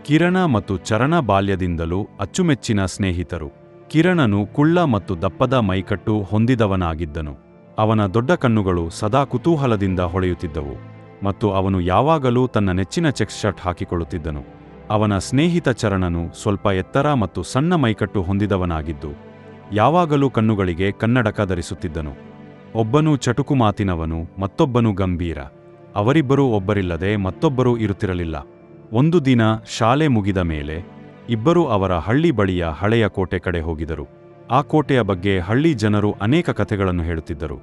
ಕಿರಣ ಮತ್ತು ಚರಣ ಬಾಲ್ಯದಿಂದಲೂ ಅಚ್ಚುಮೆಚ್ಚಿನ ಸ್ನೇಹಿತರು. ಕಿರಣನು ಕುಳ್ಳ ಮತ್ತು ದಪ್ಪದ ಮೈಕಟ್ಟು ಹೊಂದಿದವನಾಗಿದ್ದನು. ಅವನ ದೊಡ್ಡ ಕಣ್ಣುಗಳು ಸದಾ ಕುತೂಹಲದಿಂದ ಹೊಳೆಯುತ್ತಿದ್ದವು ಮತ್ತು ಅವನು ಯಾವಾಗಲೂ ತನ್ನ ನೆಚ್ಚಿನ ಚೆಕ್ ಶರ್ಟ್ ಹಾಕಿಕೊಳ್ಳುತ್ತಿದ್ದನು. ಅವನ ಸ್ನೇಹಿತ ಚರಣನು ಸ್ವಲ್ಪ ಎತ್ತರ ಮತ್ತು ಸಣ್ಣ ಮೈಕಟ್ಟು ಹೊಂದಿದವನಾಗಿದ್ದು ಯಾವಾಗಲೂ ಕಣ್ಣುಗಳಿಗೆ ಕನ್ನಡಕ ಧರಿಸುತ್ತಿದ್ದನು. ಒಬ್ಬನು ಚಟುಕು ಮಾತಿನವನು, ಮತ್ತೊಬ್ಬನು ಗಂಭೀರ. ಅವರಿಬ್ಬರೂ ಒಬ್ಬರಿಲ್ಲದೆ ಮತ್ತೊಬ್ಬರೂ ಇರುತ್ತಿರಲಿಲ್ಲ. ಒಂದು ದಿನ ಶಾಲೆ ಮುಗಿದ ಮೇಲೆ ಇಬ್ಬರೂ ಅವರ ಹಳ್ಳಿ ಬಳಿಯ ಹಳೆಯ ಕೋಟೆ ಕಡೆ ಹೋಗಿದರು. ಆ ಕೋಟೆಯ ಬಗ್ಗೆ ಹಳ್ಳಿ ಜನರು ಅನೇಕ ಕಥೆಗಳನ್ನು ಹೇಳುತ್ತಿದ್ದರು.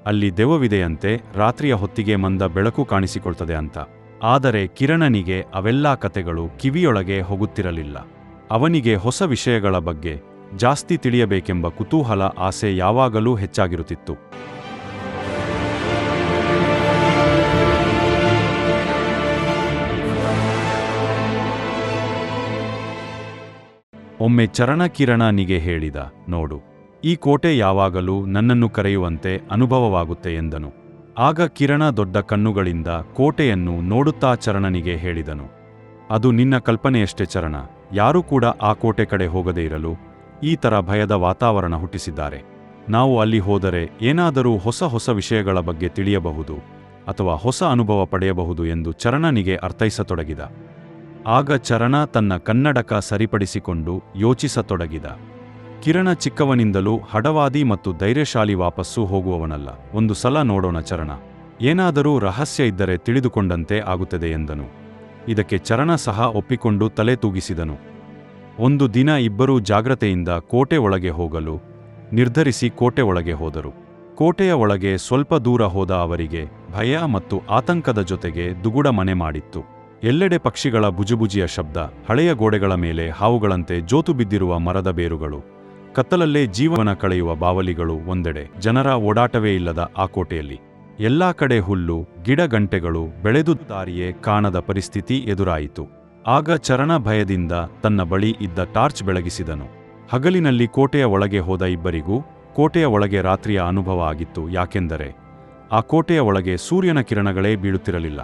ಅಲ್ಲಿ ದೆವ್ವವಿದೆಯಂತೆ, ರಾತ್ರಿಯ ಹೊತ್ತಿಗೆ ಮಂದ ಬೆಳಕು ಕಾಣಿಸಿಕೊಳ್ತದೆ ಅಂತ. ಆದರೆ ಕಿರಣನಿಗೆ ಅವೆಲ್ಲಾ ಕಥೆಗಳು ಕಿವಿಯೊಳಗೆ ಹೋಗುತ್ತಿರಲಿಲ್ಲ. ಅವನಿಗೆ ಹೊಸ ವಿಷಯಗಳ ಬಗ್ಗೆ ಜಾಸ್ತಿ ತಿಳಿಯಬೇಕೆಂಬ ಕುತೂಹಲ, ಆಸೆ ಯಾವಾಗಲೂ ಹೆಚ್ಚಾಗಿರುತ್ತಿತ್ತು. ಒಮ್ಮೆ ಚರಣ ಕಿರಣನಿಗೆ ಹೇಳಿದ, ನೋಡು, ಈ ಕೋಟೆ ಯಾವಾಗಲೂ ನನ್ನನ್ನು ಕರೆಯುವಂತೆ ಅನುಭವವಾಗುತ್ತೆ ಎಂದನು. ಆಗ ಕಿರಣ ದೊಡ್ಡ ಕಣ್ಣುಗಳಿಂದ ಕೋಟೆಯನ್ನು ನೋಡುತ್ತಾ ಚರಣನಿಗೆ ಹೇಳಿದನು, ಅದು ನಿನ್ನ ಕಲ್ಪನೆಯಷ್ಟೇ ಚರಣ. ಯಾರೂ ಕೂಡ ಆ ಕೋಟೆ ಕಡೆ ಹೋಗದೇ ಇರಲು ಈ ಥರ ಭಯದ ವಾತಾವರಣ ಹುಟ್ಟಿಸಿದ್ದಾರೆ. ನಾವು ಅಲ್ಲಿ ಹೋದರೆ ಏನಾದರೂ ಹೊಸ ಹೊಸ ವಿಷಯಗಳ ಬಗ್ಗೆ ತಿಳಿಯಬಹುದು ಅಥವಾ ಹೊಸ ಅನುಭವ ಪಡೆಯಬಹುದು ಎಂದು ಚರಣನಿಗೆ ಅರ್ಥೈಸತೊಡಗಿದ. ಆಗ ಚರಣ ತನ್ನ ಕನ್ನಡಕ ಸರಿಪಡಿಸಿಕೊಂಡು ಯೋಚಿಸತೊಡಗಿದ. ಕಿರಣ ಚಿಕ್ಕವನಿಂದಲೂ ಹಠವಾದಿ ಮತ್ತು ಧೈರ್ಯಶಾಲಿ, ವಾಪಸ್ಸು ಹೋಗುವವನಲ್ಲ. ಒಂದು ಸಲ ನೋಡೋಣ ಚರಣ, ಏನಾದರೂ ರಹಸ್ಯ ಇದ್ದರೆ ತಿಳಿದುಕೊಂಡಂತೆ ಆಗುತ್ತದೆ ಎಂದನು. ಇದಕ್ಕೆ ಚರಣ ಸಹ ಒಪ್ಪಿಕೊಂಡು ತಲೆ ತೂಗಿಸಿದನು. ಒಂದು ದಿನ ಇಬ್ಬರೂ ಜಾಗ್ರತೆಯಿಂದ ಕೋಟೆ ಒಳಗೆ ಹೋಗಲು ನಿರ್ಧರಿಸಿ ಕೋಟೆ ಒಳಗೆ ಹೋದರು. ಕೋಟೆಯ ಒಳಗೆ ಸ್ವಲ್ಪ ದೂರ ಹೋದ ಅವರಿಗೆ ಭಯ ಮತ್ತು ಆತಂಕದ ಜೊತೆಗೆ ದುಗುಡ ಮನೆ ಮಾಡಿತ್ತು. ಎಲ್ಲೆಡೆ ಪಕ್ಷಿಗಳ ಬುಜುಬುಜಿಯ ಶಬ್ದ, ಹಳೆಯ ಗೋಡೆಗಳ ಮೇಲೆ ಹಾವುಗಳಂತೆ ಜೋತು ಬಿದ್ದಿರುವ ಮರದ ಬೇರುಗಳು, ಕತ್ತಲಲ್ಲೇ ಜೀವನ ಕಳೆಯುವ ಬಾವಲಿಗಳು. ಒಂದೆಡೆ ಜನರ ಓಡಾಟವೇ ಇಲ್ಲದ ಆ ಕೋಟೆಯಲ್ಲಿ ಎಲ್ಲಾ ಕಡೆ ಹುಲ್ಲು, ಗಿಡಗಂಟೆಗಳು ಬೆಳೆದುದಾರಿಯೇ ಕಾಣದ ಪರಿಸ್ಥಿತಿ ಎದುರಾಯಿತು. ಆಗ ಚರಣ ಭಯದಿಂದ ತನ್ನ ಬಳಿ ಇದ್ದ ಟಾರ್ಚ್ ಬೆಳಗಿಸಿದನು. ಹಗಲಿನಲ್ಲಿ ಕೋಟೆಯ ಒಳಗೆ ಹೋದ ಇಬ್ಬರಿಗೂ ಕೋಟೆಯ ಒಳಗೆ ರಾತ್ರಿಯ ಅನುಭವ ಆಗಿತ್ತು. ಯಾಕೆಂದರೆ ಆ ಕೋಟೆಯ ಒಳಗೆ ಸೂರ್ಯನ ಕಿರಣಗಳೇ ಬೀಳುತ್ತಿರಲಿಲ್ಲ.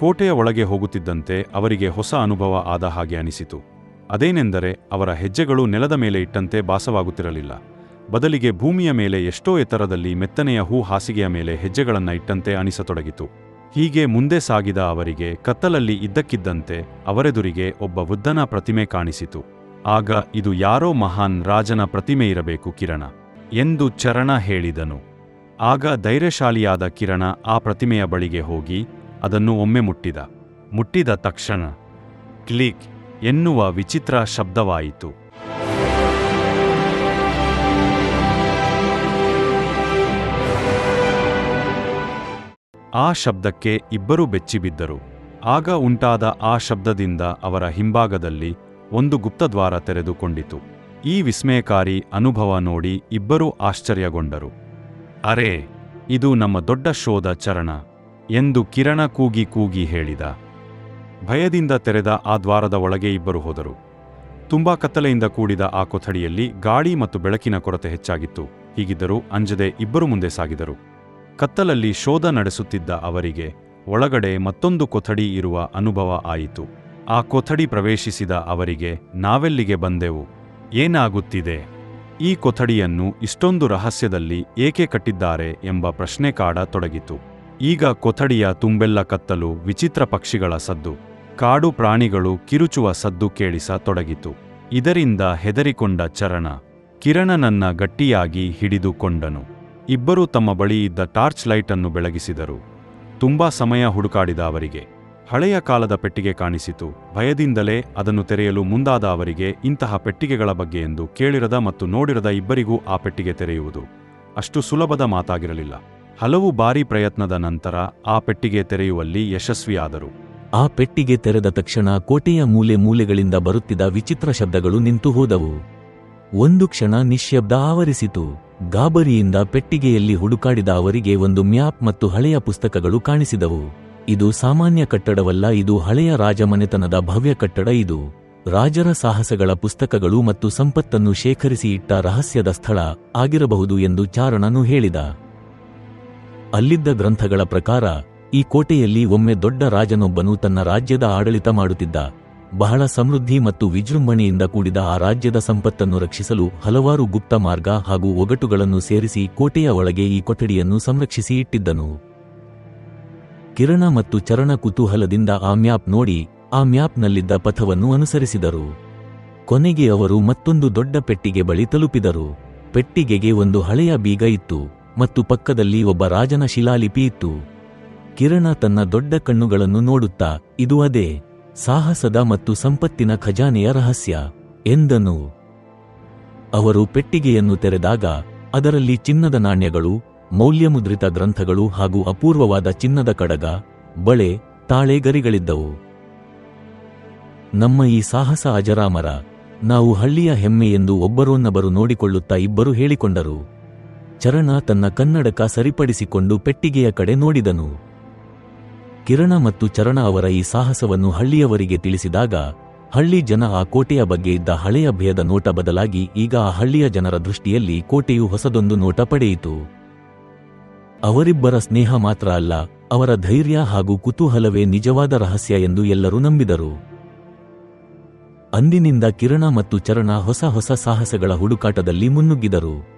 ಕೋಟೆಯ ಒಳಗೆ ಹೋಗುತ್ತಿದ್ದಂತೆ ಅವರಿಗೆ ಹೊಸ ಅನುಭವ ಆದ ಹಾಗೆ ಅನಿಸಿತು. ಅದೇನೆಂದರೆ ಅವರ ಹೆಜ್ಜೆಗಳು ನೆಲದ ಮೇಲೆ ಇಟ್ಟಂತೆ ಭಾಸವಾಗುತ್ತಿರಲಿಲ್ಲ. ಬದಲಿಗೆ ಭೂಮಿಯ ಮೇಲೆ ಎಷ್ಟೋ ಎತ್ತರದಲ್ಲಿ ಮೆತ್ತನೆಯ ಹೂ ಹಾಸಿಗೆಯ ಮೇಲೆ ಹೆಜ್ಜೆಗಳನ್ನು ಇಟ್ಟಂತೆ ಅನಿಸತೊಡಗಿತು. ಹೀಗೆ ಮುಂದೆ ಸಾಗಿದ ಅವರಿಗೆ ಕತ್ತಲಲ್ಲಿ ಇದ್ದಕ್ಕಿದ್ದಂತೆ ಅವರೆದುರಿಗೆ ಒಬ್ಬ ವೃದ್ಧನ ಪ್ರತಿಮೆ ಕಾಣಿಸಿತು. ಆಗ ಇದು ಯಾರೋ ಮಹಾನ್ ರಾಜನ ಪ್ರತಿಮೆ ಇರಬೇಕು ಕಿರಣ ಎಂದು ಚರಣ ಹೇಳಿದನು. ಆಗ ಧೈರ್ಯಶಾಲಿಯಾದ ಕಿರಣ ಆ ಪ್ರತಿಮೆಯ ಬಳಿಗೆ ಹೋಗಿ ಅದನ್ನು ಒಮ್ಮೆ ಮುಟ್ಟಿದ ತಕ್ಷಣ ಕ್ಲಿಕ್ ಎನ್ನುವ ವಿಚಿತ್ರ ಶಬ್ದವಾಯಿತು. ಆ ಶಬ್ದಕ್ಕೆ ಇಬ್ಬರೂ ಬೆಚ್ಚಿಬಿದ್ದರು. ಆಗ ಉಂಟಾದ ಆ ಶಬ್ದದಿಂದ ಅವರ ಹಿಂಭಾಗದಲ್ಲಿ ಒಂದು ಗುಪ್ತದ್ವಾರ ತೆರೆದುಕೊಂಡಿತು. ಈ ವಿಸ್ಮಯಕಾರಿ ಅನುಭವ ನೋಡಿ ಇಬ್ಬರೂ ಆಶ್ಚರ್ಯಗೊಂಡರು. ಅರೇ, ಇದು ನಮ್ಮ ದೊಡ್ಡ ಶೋಧ ಚರಣ ಎಂದು ಕಿರಣ ಕೂಗಿ ಹೇಳಿದ. ಭಯದಿಂದ ತೆರೆದ ಆ ದ್ವಾರದ ಒಳಗೆ ಇಬ್ಬರು ಹೋದರು. ತುಂಬಾ ಕತ್ತಲೆಯಿಂದ ಕೂಡಿದ ಆ ಕೊಠಡಿಯಲ್ಲಿ ಗಾಳಿ ಮತ್ತು ಬೆಳಕಿನ ಕೊರತೆ ಹೆಚ್ಚಾಗಿತ್ತು. ಹೀಗಿದ್ದರೂ ಅಂಜದೆ ಇಬ್ಬರು ಮುಂದೆ ಸಾಗಿದರು. ಕತ್ತಲಲ್ಲಿ ಶೋಧ ನಡೆಸುತ್ತಿದ್ದ ಅವರಿಗೆ ಒಳಗಡೆ ಮತ್ತೊಂದು ಕೊಠಡಿ ಇರುವ ಅನುಭವ ಆಯಿತು. ಆ ಕೊಠಡಿ ಪ್ರವೇಶಿಸಿದ ಅವರಿಗೆ ನಾವೆಲ್ಲಿಗೆ ಬಂದೆವು, ಏನಾಗುತ್ತಿದೆ, ಈ ಕೊಠಡಿಯನ್ನು ಇಷ್ಟೊಂದು ರಹಸ್ಯದಲ್ಲಿ ಏಕೆ ಕಟ್ಟಿದ್ದಾರೆ ಎಂಬ ಪ್ರಶ್ನೆ ಕಾಡತೊಡಗಿತು. ಈಗ ಕೊಠಡಿಯ ತುಂಬೆಲ್ಲ ಕತ್ತಲು, ವಿಚಿತ್ರ ಪಕ್ಷಿಗಳ ಸದ್ದು, ಕಾಡು ಪ್ರಾಣಿಗಳು ಕಿರುಚುವ ಸದ್ದು ಕೇಳಿಸತೊಡಗಿತು. ಇದರಿಂದ ಹೆದರಿಕೊಂಡ ಚರಣ ಕಿರಣನನ್ನ ಗಟ್ಟಿಯಾಗಿ ಹಿಡಿದುಕೊಂಡನು. ಇಬ್ಬರೂ ತಮ್ಮ ಬಳಿ ಇದ್ದ ಟಾರ್ಚ್ ಲೈಟ್ ಅನ್ನು ಬೆಳಗಿಸಿದರು. ತುಂಬಾ ಸಮಯ ಹುಡುಕಾಡಿದ ಅವರಿಗೆ ಹಳೆಯ ಕಾಲದ ಪೆಟ್ಟಿಗೆ ಕಾಣಿಸಿತು. ಭಯದಿಂದಲೇ ಅದನ್ನು ತೆರೆಯಲು ಮುಂದಾದ ಅವರಿಗೆ ಇಂತಹ ಪೆಟ್ಟಿಗೆಗಳ ಬಗ್ಗೆ ಎಂದು ಕೇಳಿರದ ಮತ್ತು ನೋಡಿರದ ಇಬ್ಬರಿಗೂ ಆ ಪೆಟ್ಟಿಗೆ ತೆರೆಯುವುದು ಅಷ್ಟು ಸುಲಭದ ಮಾತಾಗಿರಲಿಲ್ಲ. ಹಲವು ಬಾರಿ ಪ್ರಯತ್ನದ ನಂತರ ಆ ಪೆಟ್ಟಿಗೆ ತೆರೆಯುವಲ್ಲಿ ಯಶಸ್ವಿಯಾದರು. ಆ ಪೆಟ್ಟಿಗೆ ತೆರೆದ ತಕ್ಷಣ ಕೋಟೆಯ ಮೂಲೆ ಮೂಲೆಗಳಿಂದ ಬರುತ್ತಿದ್ದ ವಿಚಿತ್ರ ಶಬ್ದಗಳು ನಿಂತು ಹೋದವು. ಒಂದು ಕ್ಷಣ ನಿಶ್ಶಬ್ದ ಆವರಿಸಿತು. ಗಾಬರಿಯಿಂದ ಪೆಟ್ಟಿಗೆಯಲ್ಲಿ ಹುಡುಕಾಡಿದ ಅವರಿಗೆ ಒಂದು ಮ್ಯಾಪ್ ಮತ್ತು ಹಳೆಯ ಪುಸ್ತಕಗಳು ಕಾಣಿಸಿದವು. ಇದು ಸಾಮಾನ್ಯ ಕಟ್ಟಡವಲ್ಲ, ಇದು ಹಳೆಯ ರಾಜಮನೆತನದ ಭವ್ಯ ಕಟ್ಟಡ. ಇದು ರಾಜರ ಸಾಹಸಗಳ ಪುಸ್ತಕಗಳು ಮತ್ತು ಸಂಪತ್ತನ್ನು ಶೇಖರಿಸಿ ಇಟ್ಟ ರಹಸ್ಯದ ಸ್ಥಳ ಆಗಿರಬಹುದು ಎಂದು ಚಾರಣನು ಹೇಳಿದ. ಅಲ್ಲಿದ್ದ ಗ್ರಂಥಗಳ ಪ್ರಕಾರ ಈ ಕೋಟೆಯಲ್ಲಿ ಒಮ್ಮೆ ದೊಡ್ಡ ರಾಜನೊಬ್ಬನು ತನ್ನ ರಾಜ್ಯದ ಆಡಳಿತ ಮಾಡುತ್ತಿದ್ದ. ಬಹಳ ಸಮೃದ್ಧಿ ಮತ್ತು ವಿಜೃಂಭಣೆಯಿಂದ ಕೂಡಿದ ಆ ರಾಜ್ಯದ ಸಂಪತ್ತನ್ನು ರಕ್ಷಿಸಲು ಹಲವಾರು ಗುಪ್ತ ಮಾರ್ಗ ಹಾಗೂ ಒಗಟುಗಳನ್ನು ಸೇರಿಸಿ ಕೋಟೆಯ ಒಳಗೆ ಈ ಕೊಠಡಿಯನ್ನು ಸಂರಕ್ಷಿಸಿ ಇಟ್ಟಿದ್ದನು. ಕಿರಣ ಮತ್ತು ಚರಣ ಕುತೂಹಲದಿಂದ ಆ ಮ್ಯಾಪ್ ನೋಡಿ ಆ ಮ್ಯಾಪ್ನಲ್ಲಿದ್ದ ಪಥವನ್ನು ಅನುಸರಿಸಿದರು. ಕೊನೆಗೆ ಅವರು ಮತ್ತೊಂದು ದೊಡ್ಡ ಪೆಟ್ಟಿಗೆ ಬಳಿ ತಲುಪಿದರು. ಪೆಟ್ಟಿಗೆಗೆ ಒಂದು ಹಳೆಯ ಬೀಗ ಇತ್ತು ಮತ್ತು ಪಕ್ಕದಲ್ಲಿ ಒಬ್ಬ ರಾಜನ ಶಿಲಾಲಿಪಿ ಇತ್ತು. ಕಿರಣ ತನ್ನ ದೊಡ್ಡ ಕಣ್ಣುಗಳನ್ನು ನೋಡುತ್ತಾ, ಇದು ಅದೇ ಸಾಹಸದ ಮತ್ತು ಸಂಪತ್ತಿನ ಖಜಾನೆಯ ರಹಸ್ಯ ಎಂದನು. ಅವರು ಪೆಟ್ಟಿಗೆಯನ್ನು ತೆರೆದಾಗ ಅದರಲ್ಲಿ ಚಿನ್ನದ ನಾಣ್ಯಗಳು, ಮೌಲ್ಯಮುದ್ರಿತ ಗ್ರಂಥಗಳು ಹಾಗೂ ಅಪೂರ್ವವಾದ ಚಿನ್ನದ ಕಡಗ, ಬಳೆ, ತಾಳೆ ಗರಿಗಳಿದ್ದವು. ನಮ್ಮ ಈ ಸಾಹಸ ಅಜರಾಮರ, ನಾವು ಹಳ್ಳಿಯ ಹೆಮ್ಮೆ ಎಂದು ಒಬ್ಬರನ್ನೊಬ್ಬರು ನೋಡಿಕೊಳ್ಳುತ್ತಾ ಇಬ್ಬರು ಹೇಳಿಕೊಂಡರು. ಚರಣ ತನ್ನ ಕನ್ನಡಕ ಸರಿಪಡಿಸಿಕೊಂಡು ಪೆಟ್ಟಿಗೆಯ ಕಡೆ ನೋಡಿದನು. ಕಿರಣ ಮತ್ತು ಚರಣ ಅವರ ಈ ಸಾಹಸವನ್ನು ಹಳ್ಳಿಯವರಿಗೆ ತಿಳಿಸಿದಾಗ ಹಳ್ಳಿ ಜನ ಆ ಕೋಟೆಯ ಬಗ್ಗೆ ಇದ್ದ ಹಳೆಯ ಭಯದ ನೋಟ ಬದಲಾಗಿ ಈಗ ಆ ಹಳ್ಳಿಯ ಜನರ ದೃಷ್ಟಿಯಲ್ಲಿ ಕೋಟೆಯು ಹೊಸದೊಂದು ನೋಟ ಪಡೆಯಿತು. ಅವರಿಬ್ಬರ ಸ್ನೇಹ ಮಾತ್ರ ಅಲ್ಲ, ಅವರ ಧೈರ್ಯ ಹಾಗೂ ಕುತೂಹಲವೇ ನಿಜವಾದ ರಹಸ್ಯ ಎಂದು ಎಲ್ಲರೂ ನಂಬಿದರು. ಅಂದಿನಿಂದ ಕಿರಣ ಮತ್ತು ಚರಣ ಹೊಸ ಹೊಸ ಸಾಹಸಗಳ ಹುಡುಕಾಟದಲ್ಲಿ ಮುನ್ನುಗ್ಗಿದರು.